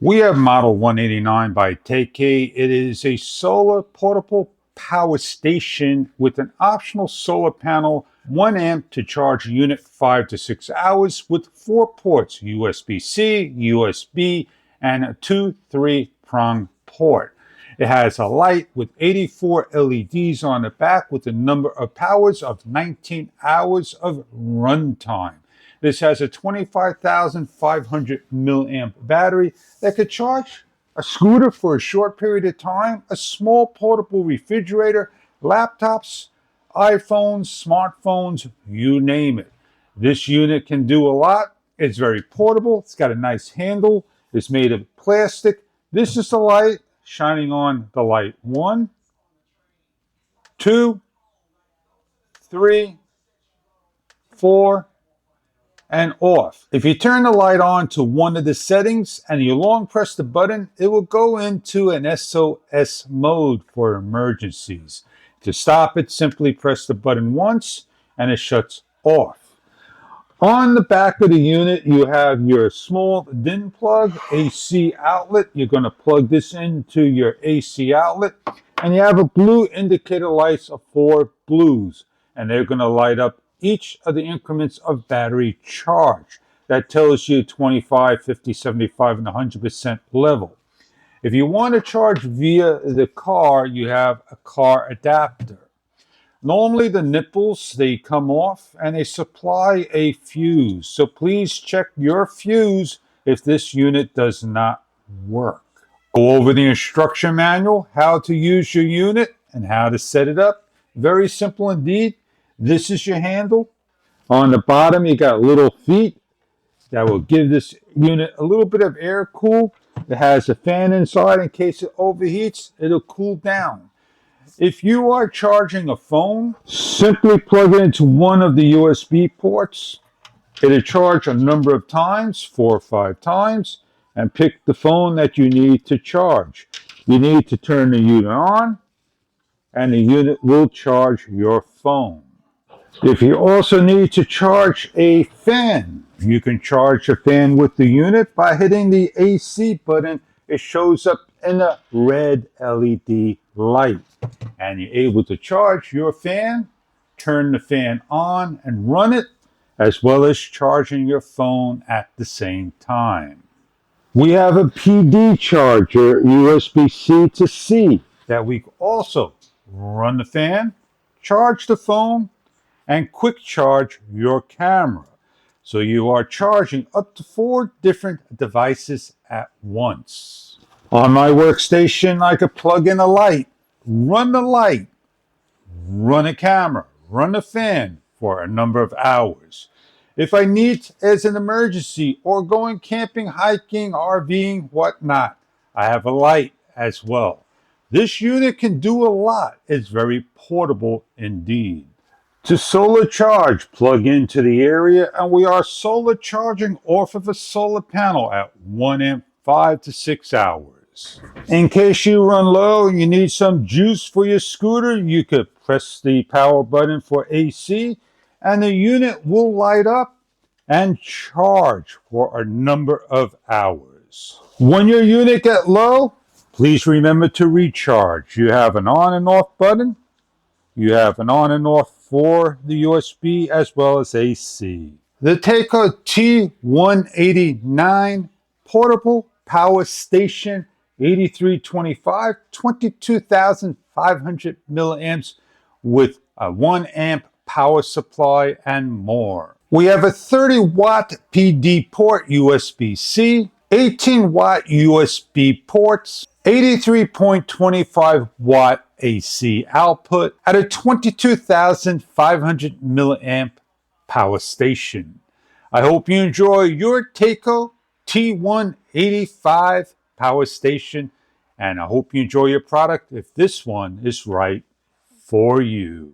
We have model 189 by Takki. It is a solar portable power station with an optional solar panel, 1 amp to charge a unit 5 to 6 hours with 4 ports, USB-C, USB, and a 2-3-prong port. It has a light with 84 LEDs on the back with a number of powers of 19 hours of runtime. This has a 25,500 milliamp battery that could charge a scooter for a short period of time, a small portable refrigerator, laptops, iPhones, smartphones, you name it. This unit can do a lot. It's very portable. It's got a nice handle. It's made of plastic. This is the light shining on the light. 1, 2, 3, 4, and off. If you turn the light on to one of the settings and you long press the button, it will go into an SOS mode for emergencies. To stop it, simply press the button once and it shuts off. On the back of the unit, you have your small DIN plug, AC outlet. You're going to plug this into your AC outlet, and you have a blue indicator lights of 4 blues, and they're going to light up each of the increments of battery charge. That tells you 25, 50, 75, and 100% level. If you want to charge via the car, you have a car adapter. Normally the nipples, they come off and they supply a fuse. So please check your fuse if this unit does not work. Go over the instruction manual, how to use your unit and how to set it up. Very simple indeed. This is your handle. On the bottom, you got little feet that will give this unit a little bit of air cool. It has a fan inside in case it overheats, it'll cool down. If you are charging a phone, simply plug it into one of the USB ports. It'll charge a number of times, 4 or 5 times, and pick the phone that you need to charge. You need to turn the unit on, and the unit will charge your phone. If you also need to charge a fan, you can charge a fan with the unit by hitting the AC button. It shows up in a red LED light, and you're able to charge your fan, turn the fan on and run it, as well as charging your phone at the same time. We have a PD charger, USB-C to C, that we also run the fan, charge the phone, and quick charge your camera. So you are charging up to 4 different devices at once. On my workstation, I could plug in a light, run a camera, run a fan for a number of hours. If I need as an emergency or going camping, hiking, RVing, whatnot, I have a light as well. This unit can do a lot. It's very portable indeed. To solar charge, plug into the area, and we are solar charging off of a solar panel at 1 amp, 5 to 6 hours. In case you run low and you need some juice for your scooter, you could press the power button for AC, and the unit will light up and charge for a number of hours. When your unit gets low, please remember to recharge. You have an on and off button. You have an on and off for the USB as well as AC. The Takki T189 Portable Power Station 8325, 22,500 milliamps with a 1 amp power supply and more. We have a 30 watt PD port USB-C, 18 watt USB ports, 83.25 watt AC output at a 22,500 milliamp power station. I hope you enjoy your Takki T185 power station, and I hope you enjoy your product if this one is right for you.